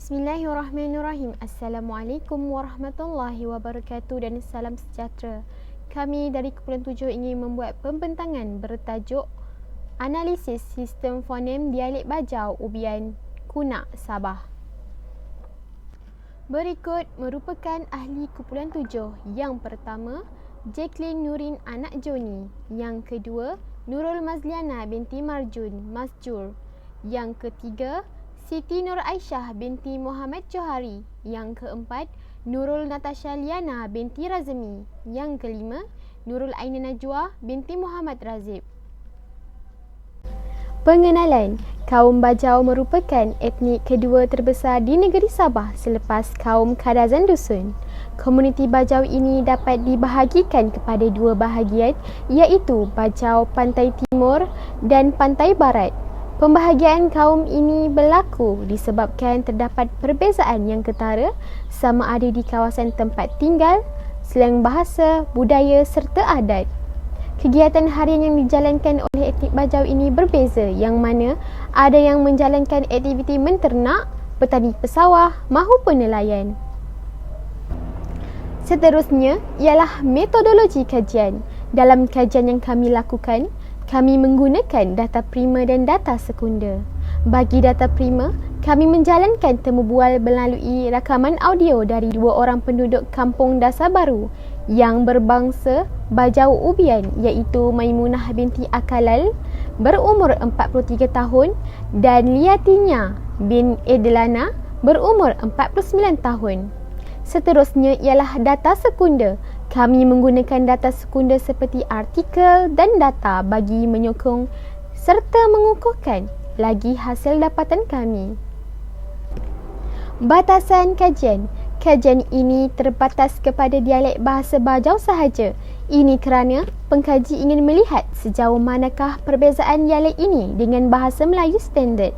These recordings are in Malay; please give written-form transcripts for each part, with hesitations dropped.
Bismillahirrahmanirrahim. Assalamualaikum warahmatullahi wabarakatuh dan salam sejahtera. Kami dari Kumpulan 7 ingin membuat pembentangan bertajuk Analisis Sistem Fonem Dialek Bajau Ubian Kunak Sabah. Berikut merupakan ahli Kumpulan 7. Yang pertama, Jacqueline Nurin anak Joni. Yang kedua, Nurul Mazliana binti Marjun Masjur. Yang ketiga, Siti Nur Aisyah binti Muhammad Johari. Yang keempat, Nurul Natasha Liana binti Razmi. Yang kelima, Nurul Aina Najwa binti Muhammad Razib. Pengenalan, kaum Bajau merupakan etnik kedua terbesar di negeri Sabah selepas kaum Kadazan Dusun. Komuniti Bajau ini dapat dibahagikan kepada dua bahagian, iaitu Bajau Pantai Timur dan Pantai Barat. Pembahagian kaum ini berlaku disebabkan terdapat perbezaan yang ketara sama ada di kawasan tempat tinggal, slang bahasa, budaya serta adat. Kegiatan harian yang dijalankan oleh etnik Bajau ini berbeza, yang mana ada yang menjalankan aktiviti menternak, petani pesawah mahupun nelayan. Seterusnya ialah metodologi kajian. Dalam kajian yang kami lakukan, kami menggunakan data prima dan data sekunder. Bagi data prima, kami menjalankan temu bual melalui rakaman audio dari dua orang penduduk kampung Dasar Baru yang berbangsa Bajau Ubian, iaitu Maimunah binti Akalal berumur 43 tahun dan Liatinya bin Edlana berumur 49 tahun. Seterusnya ialah data sekunder. Kami menggunakan data sekunder seperti artikel dan data bagi menyokong serta mengukuhkan lagi hasil dapatan kami. Batasan kajian. Kajian ini terbatas kepada dialek bahasa Bajau sahaja. Ini kerana pengkaji ingin melihat sejauh manakah perbezaan dialek ini dengan bahasa Melayu standard.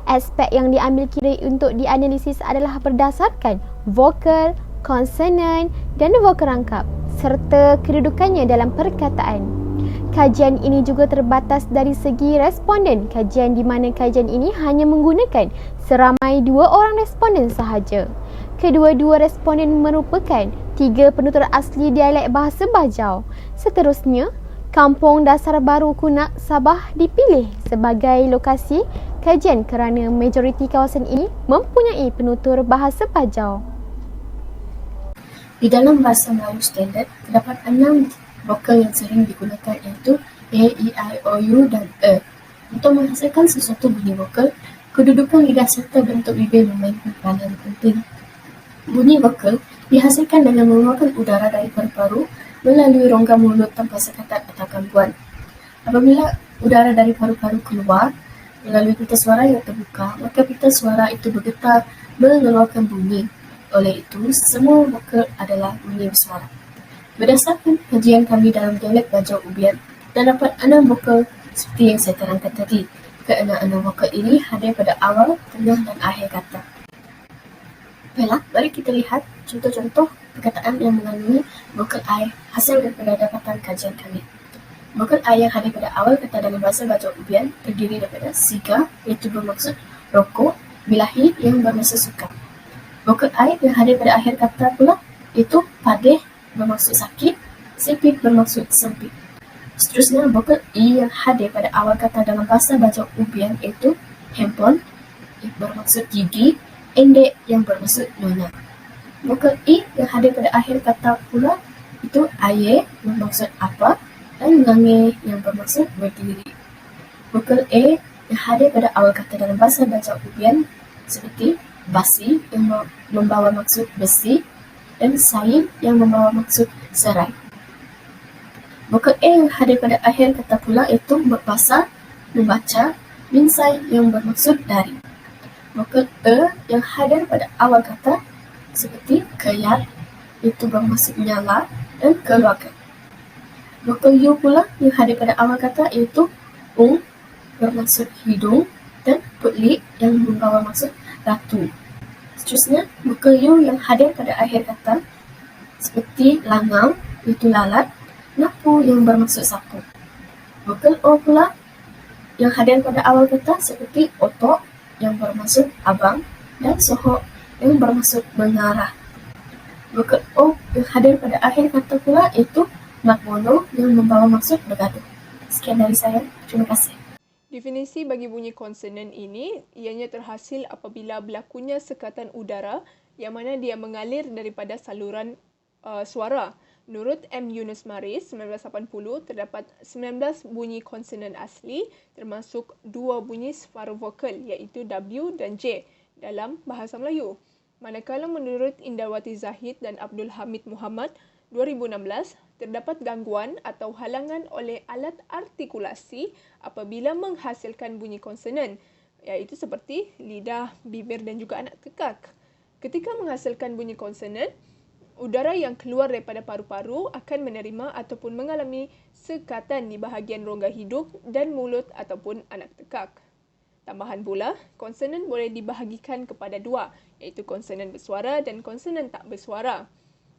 Aspek yang diambil kira untuk dianalisis adalah berdasarkan vokal, konsonan dan vokal rangkap serta kedudukannya dalam perkataan. Kajian ini juga terbatas dari segi responden kajian, di mana kajian ini hanya menggunakan seramai 2 orang responden sahaja. Kedua-dua responden merupakan 3 penutur asli dialek bahasa Bajau. Seterusnya, Kampung Dasar Baru Kunak Sabah dipilih sebagai lokasi kajian kerana majoriti kawasan ini mempunyai penutur bahasa Bajau. Di dalam bahasa Melayu standard, terdapat 6 vokal yang sering digunakan, iaitu A, E, I, O, U dan E. Untuk menghasilkan sesuatu bunyi vokal, kedudukan lidah serta bentuk bibir memainkan peranan penting. Bunyi vokal dihasilkan dengan mengeluarkan udara dari paru-paru melalui rongga mulut tanpa sekatan atau gangguan. Apabila udara dari paru-paru keluar melalui pita suara yang terbuka, maka pita suara itu bergetar mengeluarkan bunyi. Oleh itu, semua vokal adalah bunyi bersuara. Berdasarkan kajian kami dalam dialek Bajau Ubian, terdapat 6 vokal seperti yang saya terangkan tadi. Keenam vokal ini hadir pada awal, tengah dan akhir kata. Baiklah, mari kita lihat contoh-contoh perkataan yang mengandungi vokal I hasil daripada dapatan kajian kami. Vokal I yang hadir pada awal kata dalam bahasa Bajau Ubian terdiri daripada siga, iaitu bermaksud rokok, bilahi yang bermaksud suka. Vokal I yang hadir pada akhir kata pula iaitu padeh bermaksud sakit, sipit bermaksud sempit. Seterusnya, vokal I yang hadir pada awal kata dalam bahasa Bajau Ubian iaitu handphone yang bermaksud gigi, endek yang bermaksud nyonya. Vokal I yang hadir pada akhir kata pula itu aye bermaksud apa dan ngange yang bermaksud berdiri. Vokal E yang hadir pada awal kata dalam bahasa Bajau Ubian seperti basi yang membawa maksud besi dan sain yang membawa maksud serai. Vokal E yang hadir pada akhir kata pula iaitu berpasar, membaca, minsai yang bermaksud dari. Vokal E yang hadir pada awal kata seperti keyat itu bermaksud nyala dan keluarga. Vokal U pula yang hadir pada awal kata iaitu bermaksud hidung dan putli yang membawa maksud ratu. Seterusnya, vokal U yang hadir pada akhir kata seperti langau iaitu lalat, napu yang bermaksud sapu. Vokal O pula yang hadir pada awal kata seperti otok yang bermaksud abang, dan sohok yang bermaksud mengarah. Vokal O yang hadir pada akhir kata pula iaitu mat mono yang membawa maksud bergaduh. Sekian dari saya. Terima kasih. Definisi bagi bunyi konsonan ini ianya terhasil apabila berlakunya sekatan udara yang mana dia mengalir daripada saluran suara. Menurut M. Yunus Maris, 1980, terdapat 19 bunyi konsonan asli termasuk 2 bunyi separuh vokal iaitu W dan J dalam bahasa Melayu. Manakala menurut Indawati Zahid dan Abdul Hamid Muhammad, 2016, terdapat gangguan atau halangan oleh alat artikulasi apabila menghasilkan bunyi konsonan, iaitu seperti lidah, bibir dan juga anak tekak. Ketika menghasilkan bunyi konsonan, udara yang keluar daripada paru-paru akan menerima ataupun mengalami sekatan di bahagian rongga hidung dan mulut ataupun anak tekak. Tambahan pula, konsonan boleh dibahagikan kepada dua, iaitu konsonan bersuara dan konsonan tak bersuara.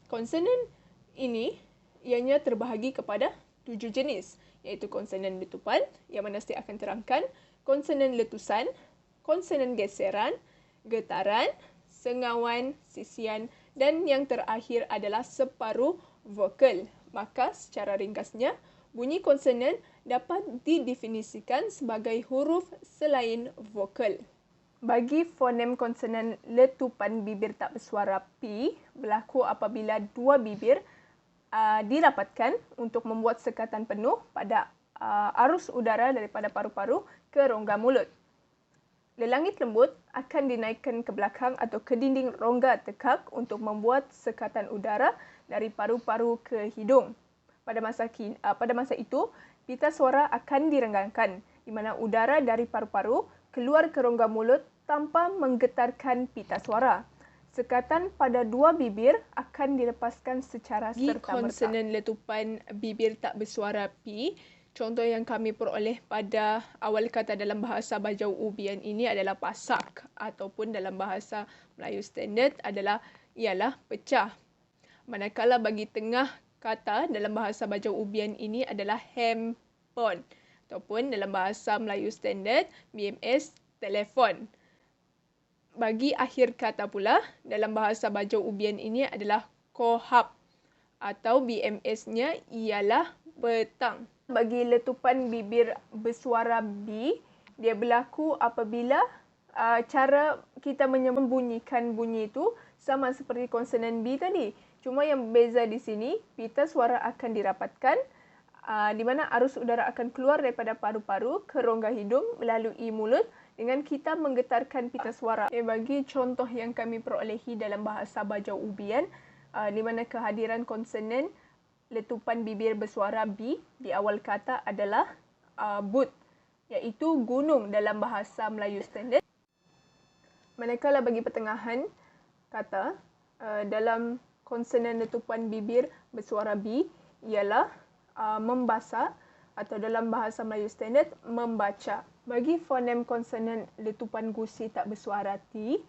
Konsonan ini ianya terbahagi kepada 7 jenis, iaitu konsonan letupan yang mana saya akan terangkan, konsonan letusan, konsonan geseran, getaran, sengawan, sisian dan yang terakhir adalah separuh vokal. Maka secara ringkasnya, bunyi konsonan dapat didefinisikan sebagai huruf selain vokal. Bagi fonem konsonan letupan bibir tak bersuara P, berlaku apabila dua bibir dirapatkan untuk membuat sekatan penuh pada arus udara daripada paru-paru ke rongga mulut. Lelangit lembut akan dinaikkan ke belakang atau ke dinding rongga tekak untuk membuat sekatan udara dari paru-paru ke hidung. Pada masa itu, pita suara akan direnggangkan, di mana udara dari paru-paru keluar ke rongga mulut tanpa menggetarkan pita suara. Sekatan pada dua bibir akan dilepaskan secara serta-merta. Konsonan letupan bibir tak bersuara P, contoh yang kami peroleh pada awal kata dalam bahasa Bajau Ubian ini adalah pasak ataupun dalam bahasa Melayu standard ialah pecah. Manakala bagi tengah kata dalam bahasa Bajau Ubian ini adalah handphone ataupun dalam bahasa Melayu standard BMS telefon. Bagi akhir kata pula, dalam bahasa Bajau Ubian ini adalah kohap atau BMS-nya ialah petang. Bagi letupan bibir bersuara B, dia berlaku apabila cara kita membunyikan bunyi itu sama seperti konsonan B tadi. Cuma yang berbeza di sini, pita suara akan dirapatkan di mana arus udara akan keluar daripada paru-paru ke rongga hidung melalui mulut dengan kita menggetarkan pita suara. Bagi contoh yang kami perolehi dalam bahasa Bajau Ubian, di mana kehadiran konsonan letupan bibir bersuara B di awal kata adalah but, iaitu gunung dalam bahasa Melayu standard. Manakala bagi pertengahan kata, dalam konsonan letupan bibir bersuara B ialah membasa atau dalam bahasa Melayu standard membaca. Bagi fonem konsonan letupan gusi tak bersuara T,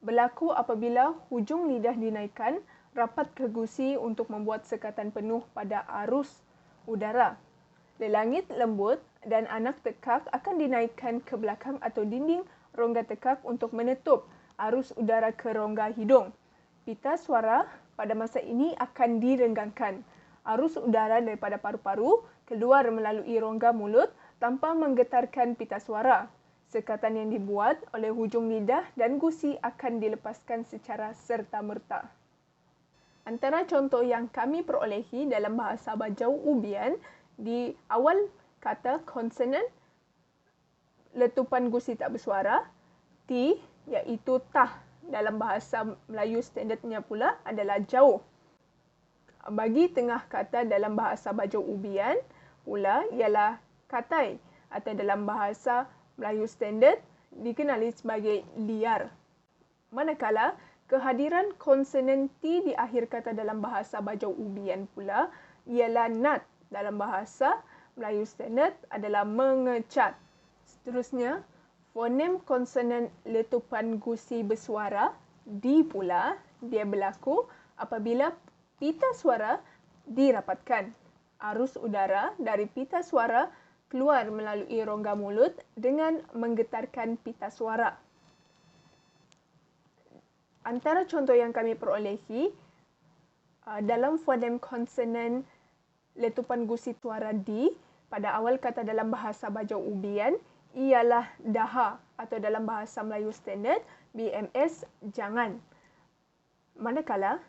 berlaku apabila hujung lidah dinaikkan rapat ke gusi untuk membuat sekatan penuh pada arus udara. Lelangit lembut dan anak tekak akan dinaikkan ke belakang atau dinding rongga tekak untuk menutup arus udara ke rongga hidung. Pita suara pada masa ini akan direnggangkan. Arus udara daripada paru-paru keluar melalui rongga mulut tanpa menggetarkan pita suara. Sekatan yang dibuat oleh hujung lidah dan gusi akan dilepaskan secara serta-merta. Antara contoh yang kami perolehi dalam bahasa Bajau Ubian, di awal kata konsonan letupan gusi tak bersuara, T iaitu tah dalam bahasa Melayu standardnya pula adalah jauh. Bagi tengah kata dalam bahasa Bajau Ubian pula ialah katai atau dalam bahasa Melayu standard dikenali sebagai liar. Manakala kehadiran konsonan T di akhir kata dalam bahasa Bajau Ubian pula ialah nat dalam bahasa Melayu standard adalah mengecat. Seterusnya, fonem konsonan letupan gusi bersuara D pula dia berlaku apabila pita suara dirapatkan. Arus udara dari pita suara keluar melalui rongga mulut dengan menggetarkan pita suara. Antara contoh yang kami perolehi dalam fonem konsonan letupan gusi suara D pada awal kata dalam bahasa Bajau Ubian ialah daha atau dalam bahasa Melayu standard BMS jangan. Manakala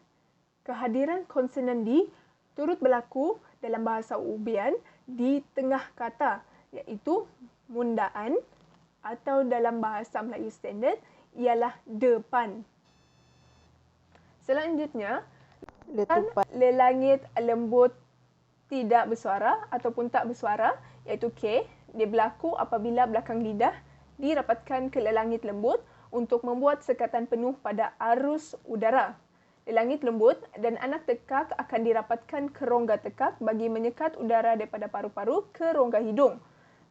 kehadiran konsonan D turut berlaku dalam bahasa Ubian di tengah kata iaitu mundaan atau dalam bahasa Melayu standard ialah depan. Selanjutnya, letupan lelangit lembut tidak bersuara ataupun tak bersuara iaitu K, dia berlaku apabila belakang lidah dirapatkan ke lelangit lembut untuk membuat sekatan penuh pada arus udara. Lelangit lembut dan anak tekak akan dirapatkan ke rongga tekak bagi menyekat udara daripada paru-paru ke rongga hidung.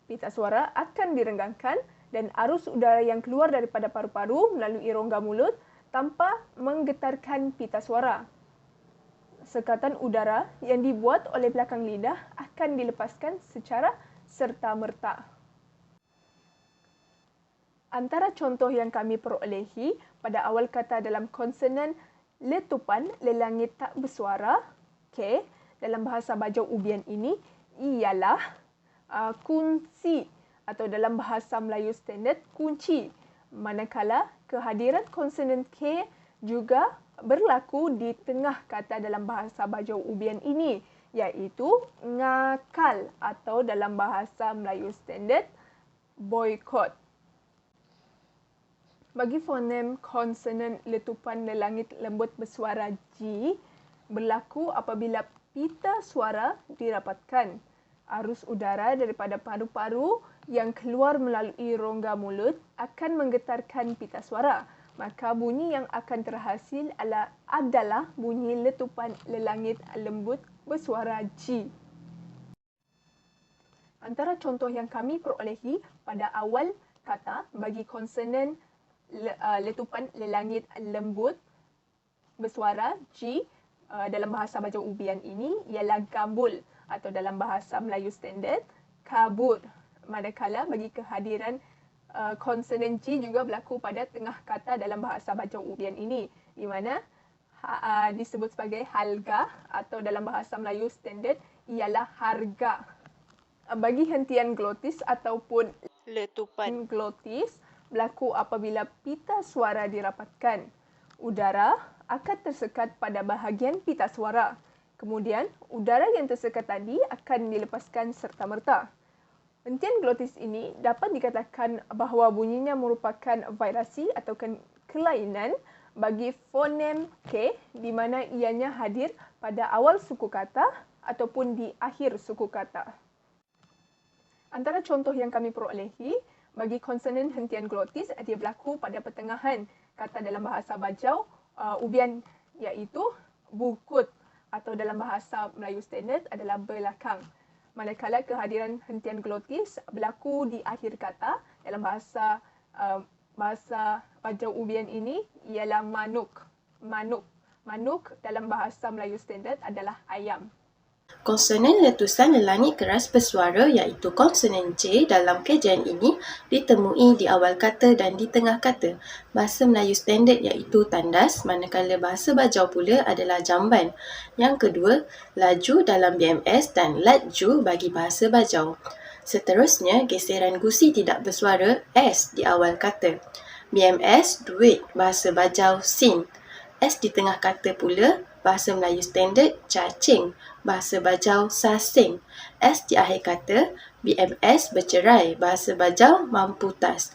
Pita suara akan direnggangkan dan arus udara yang keluar daripada paru-paru melalui rongga mulut tanpa menggetarkan pita suara. Sekatan udara yang dibuat oleh belakang lidah akan dilepaskan secara serta-merta. Antara contoh yang kami perolehi pada awal kata dalam konsonan letupan lelangit tak bersuara K dalam bahasa Bajau Ubian ini ialah kunci atau dalam bahasa Melayu standard kunci. Manakala kehadiran konsonan K juga berlaku di tengah kata dalam bahasa Bajau Ubian ini iaitu ngakal atau dalam bahasa Melayu standard boikot. Bagi fonem konsonan letupan lelangit lembut bersuara G berlaku apabila pita suara dirapatkan. Arus udara daripada paru-paru yang keluar melalui rongga mulut akan menggetarkan pita suara. Maka bunyi yang akan terhasil adalah bunyi letupan lelangit lembut bersuara G. Antara contoh yang kami perolehi pada awal kata bagi konsonan letupan lelangit lembut bersuara G dalam bahasa Bajau Ubian ini ialah gambul atau dalam bahasa Melayu standard kabur. Manakala bagi kehadiran konsonan G juga berlaku pada tengah kata dalam bahasa Bajau Ubian ini di mana disebut sebagai halga atau dalam bahasa Melayu standard ialah harga. Bagi hentian glotis ataupun letupan glotis berlaku apabila pita suara dirapatkan. Udara akan tersekat pada bahagian pita suara. Kemudian, udara yang tersekat tadi akan dilepaskan serta-merta. Hentian glotis ini dapat dikatakan bahawa bunyinya merupakan vibrasi atau kelainan bagi fonem K di mana ianya hadir pada awal suku kata ataupun di akhir suku kata. Antara contoh yang kami perolehi bagi konsonan hentian glotis dia berlaku pada pertengahan kata dalam bahasa Bajau Ubian iaitu bukut atau dalam bahasa Melayu standard adalah belakang. Manakala kehadiran hentian glotis berlaku di akhir kata dalam bahasa Bajau Ubian ini ialah manuk. Manuk dalam bahasa Melayu standard adalah ayam. Konsonan letusan lelangit keras bersuara iaitu konsonan J dalam kajian ini ditemui di awal kata dan di tengah kata. Bahasa Melayu standard iaitu tandas, manakala bahasa Bajau pula adalah jamban. Yang kedua, laju dalam BMS dan laju bagi bahasa Bajau. Seterusnya, geseran gusi tidak bersuara S di awal kata. BMS, duit, bahasa Bajau sin. S di tengah kata pula, bahasa Melayu standard cacing, bahasa Bajau sasing. S di akhir kata, BMS bercerai, bahasa Bajau mamputas.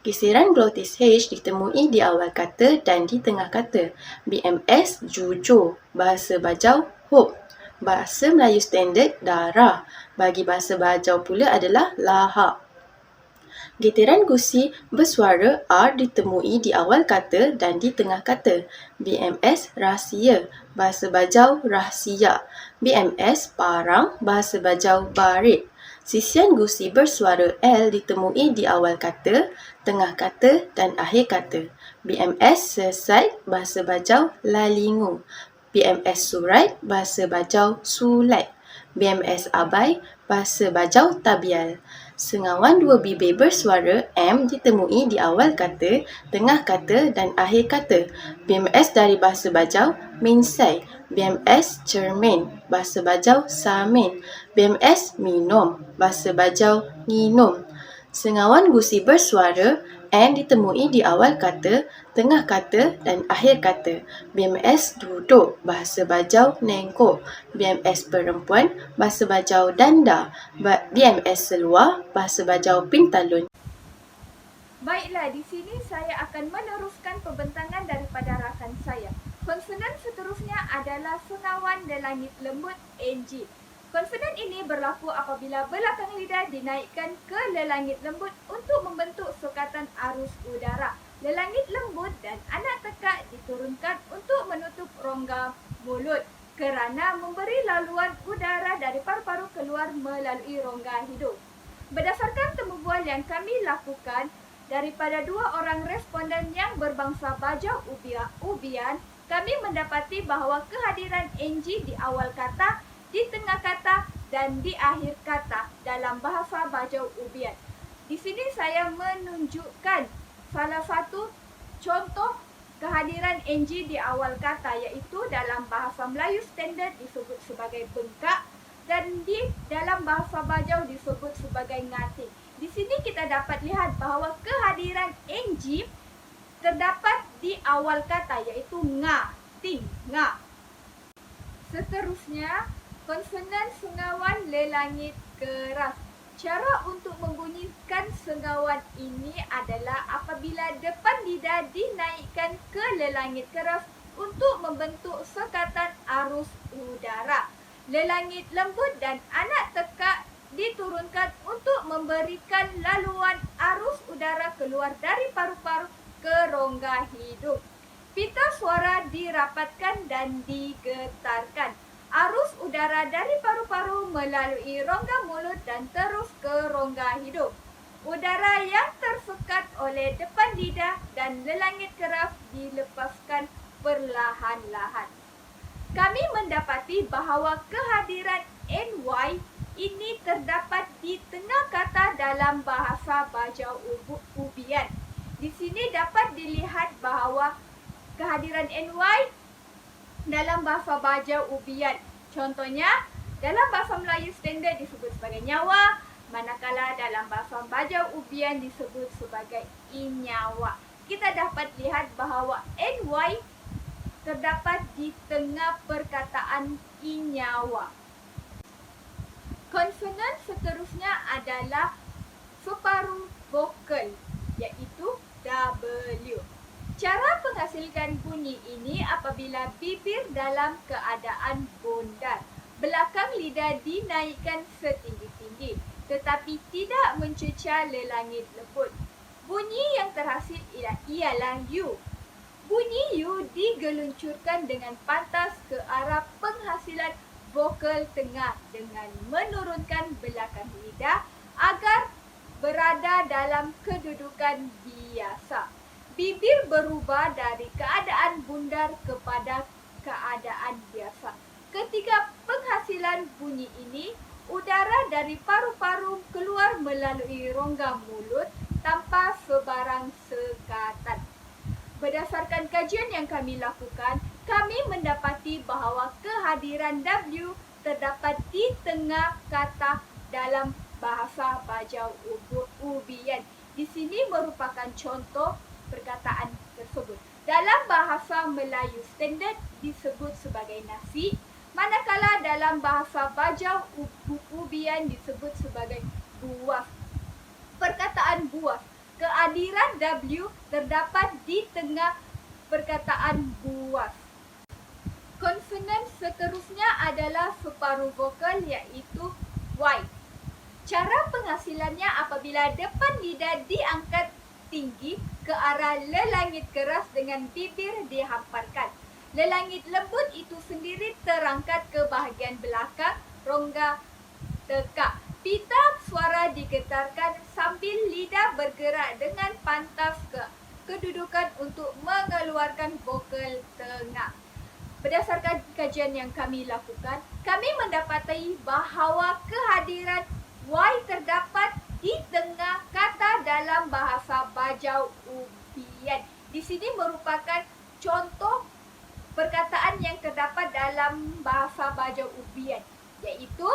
Geseran glotis H ditemui di awal kata dan di tengah kata. BMS jujur, bahasa Bajau hop. Bahasa Melayu standard darah, bagi bahasa Bajau pula adalah lahap. Getaran gusi bersuara R ditemui di awal kata dan di tengah kata. BMS rahsia, bahasa Bajau rahsia. BMS parang, bahasa Bajau barit. Sisian gusi bersuara L ditemui di awal kata, tengah kata dan akhir kata. BMS sesat, bahasa Bajau lalingu. BMS surat, bahasa Bajau sulat. BMS abai, bahasa Bajau tabial. Sengawan dua bibir bersuara M ditemui di awal kata, tengah kata dan akhir kata. BMS dari bahasa Bajau, minsai. BMS cermin, bahasa Bajau samin. BMS minum, bahasa Bajau nginum. Sengawan gusi bersuara N ditemui di awal kata, tengah kata dan akhir kata. BMS duduk, bahasa Bajau nengkok. BMS perempuan, bahasa Bajau danda. BMS seluar, bahasa Bajau pintalun. Baiklah, di sini saya akan meneruskan pembentangan daripada rakan saya. Konsonan seterusnya adalah sengawan lelangit lembut NG. Konsonan ini berlaku apabila belakang lidah dinaikkan ke lelangit lembut untuk membentuk sukatan arus udara. Lelangit lembut dan anak tekak diturunkan untuk menutup rongga mulut kerana memberi laluan udara dari paru-paru keluar melalui rongga hidung. Berdasarkan temubual yang kami lakukan daripada dua orang responden yang berbangsa Bajau Ubian, kami mendapati bahawa kehadiran NG di awal kata, di tengah kata dan di akhir kata dalam bahasa Bajau Ubian. Di sini saya menunjukkan salah satu contoh kehadiran NG di awal kata, iaitu dalam bahasa Melayu standard disebut sebagai bengkak dan di dalam bahasa Bajau disebut sebagai ngating. Di sini kita dapat lihat bahawa kehadiran NG terdapat di awal kata, iaitu nga, ting, nga. Seterusnya, konsonan sengawan lelangit keras. Cara untuk membunyikan sengawan ini adalah apabila depan lidah dinaikkan ke lelangit keras untuk membentuk sekatan arus udara. Lelangit lembut dan anak tekak diturunkan untuk memberikan laluan arus udara keluar dari paru-paru ke rongga hidung. Pita suara dirapatkan dan digetarkan. Arus udara dari paru-paru melalui rongga mulut dan terus ke rongga hidung. Udara yang tersekat oleh depan lidah dan lelangit keras dilepaskan perlahan-lahan. Kami mendapati bahawa kehadiran NY ini terdapat di tengah kata dalam bahasa Bajau Ubian. Di sini dapat dilihat bahawa kehadiran NY dalam bahasa Bajau Ubian. Contohnya, dalam bahasa Melayu standard disebut sebagai nyawa, manakala dalam bahasa Bajau Ubian disebut sebagai inyawa. Kita dapat lihat bahawa NY terdapat di tengah perkataan inyawa. Konsonan seterusnya adalah separuh vokal, iaitu W. Cara menghasilkan bunyi ini apabila bibir dalam keadaan bundar. Belakang lidah dinaikkan setinggi-tinggi, tetapi tidak mencecah lelangit lembut. Bunyi yang terhasil ialah U. Bunyi U digeluncurkan dengan pantas ke arah penghasilan vokal tengah dengan menurunkan belakang lidah agar berada dalam kedudukan biasa. Bibir berubah dari keadaan bundar kepada keadaan biasa. Ketika penghasilan bunyi ini, udara dari paru-paru keluar melalui rongga mulut tanpa sebarang sekatan. Berdasarkan kajian yang kami lakukan, kami mendapati bahawa kehadiran W terdapat di tengah kata dalam bahasa Bajau Ubian. Di sini merupakan contoh perkataan tersebut. Dalam bahasa Melayu standard disebut sebagai nasi, manakala dalam bahasa Bajau Ubian disebut sebagai buah. Perkataan buah, kehadiran W terdapat di tengah perkataan buah. Konsonan seterusnya adalah separuh vokal, iaitu Y. Cara penghasilannya apabila depan lidah diangkat tinggi ke arah lelangit keras dengan bibir dihamparkan. Lelangit lembut itu sendiri terangkat ke bahagian belakang rongga tekak. Pita suara digetarkan sambil lidah bergerak dengan pantas ke kedudukan untuk mengeluarkan vokal tengah. Berdasarkan kajian yang kami lakukan, kami mendapati bahawa kehadiran Y terdapat di tengah kata dalam bahasa Bajau Ubian. Di sini merupakan contoh perkataan yang terdapat dalam bahasa Bajau Ubian, iaitu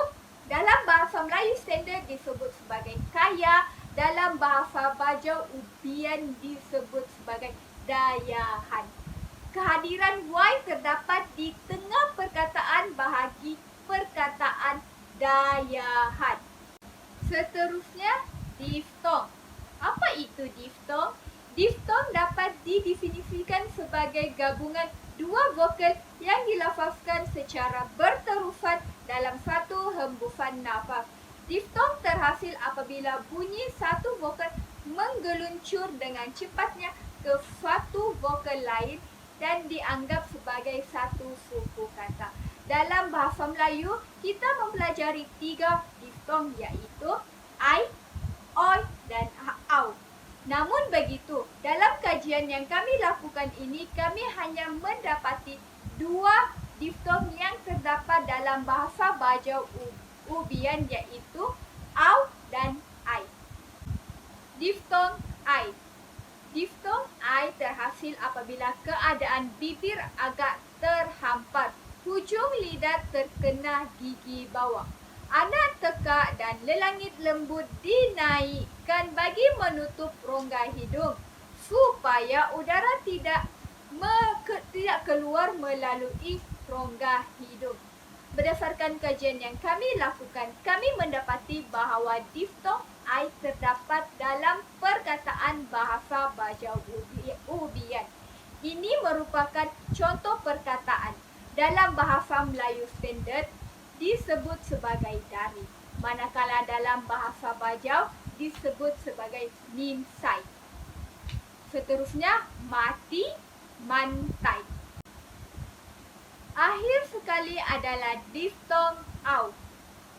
dalam bahasa Melayu standard disebut sebagai kaya, dalam bahasa Bajau Ubian disebut sebagai dayahan. Kehadiran Y terdapat di tengah perkataan bahagi perkataan dayahan. Seterusnya, diftong. Apa itu diftong? Diftong dapat didefinisikan sebagai gabungan dua vokal yang dilafazkan secara berterusan dalam satu hembusan nafas. Diftong terhasil apabila bunyi satu vokal menggeluncur dengan cepatnya ke satu vokal lain dan dianggap sebagai satu suku kata. Dalam bahasa Melayu, kita mempelajari 3 diftong, iaitu ai, oi dan au. Namun begitu, dalam kajian yang kami lakukan ini, kami hanya mendapati 2 diftong yang terdapat dalam bahasa Bajau Ubian, iaitu au dan ai. Diftong ai. Diftong ai terhasil apabila keadaan bibir agak terhampar, hujung lidah terkena gigi bawah, anak tekak dan lelangit lembut dinaikkan bagi menutup rongga hidung supaya udara tidak keluar melalui rongga hidung. Berdasarkan kajian yang kami lakukan, kami mendapati bahawa diftong ai terdapat dalam perkataan bahasa Bajau Ubian. Ini merupakan contoh perkataan dalam bahasa Melayu standard disebut sebagai dari, manakala dalam bahasa Bajau disebut sebagai nimsai. Seterusnya, mati, mantai. Akhir sekali adalah diftong au.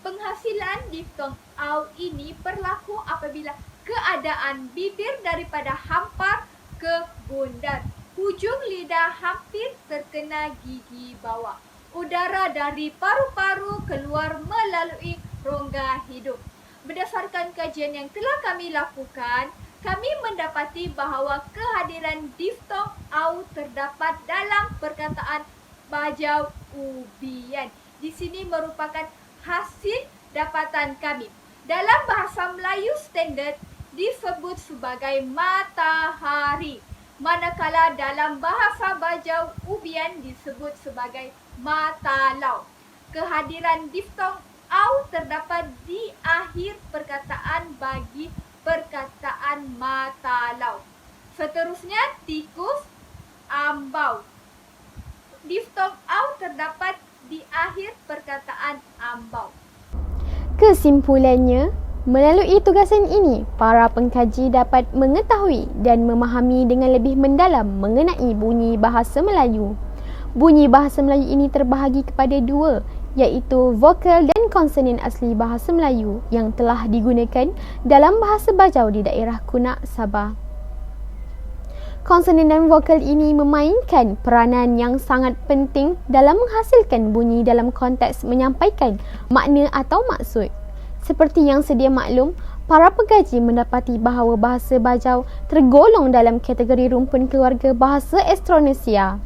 Penghasilan diftong au ini berlaku apabila keadaan bibir daripada hampar ke bundar, hujung lidah hampir terkena gigi bawah, udara dari paru-paru keluar melalui rongga hidung. Berdasarkan kajian yang telah kami lakukan, kami mendapati bahawa kehadiran diftong au terdapat dalam perkataan Bajau Ubian. Di sini merupakan hasil dapatan kami. Dalam bahasa Melayu standard disebut sebagai matahari, manakala dalam bahasa Bajau Ubian disebut sebagai matalau. Kehadiran diftong au terdapat di akhir perkataan bagi perkataan matalau. Seterusnya, tikus, ambau. Diftong au terdapat di akhir perkataan ambau. Kesimpulannya, melalui tugasan ini, para pengkaji dapat mengetahui dan memahami dengan lebih mendalam mengenai bunyi bahasa Melayu. Bunyi bahasa Melayu ini terbahagi kepada 2, iaitu vokal dan konsonan asli bahasa Melayu yang telah digunakan dalam bahasa Bajau di daerah Kunak, Sabah. Konsonan dan vokal ini memainkan peranan yang sangat penting dalam menghasilkan bunyi dalam konteks menyampaikan makna atau maksud. Seperti yang sedia maklum, para pengkaji mendapati bahawa bahasa Bajau tergolong dalam kategori rumpun keluarga bahasa Austronesia.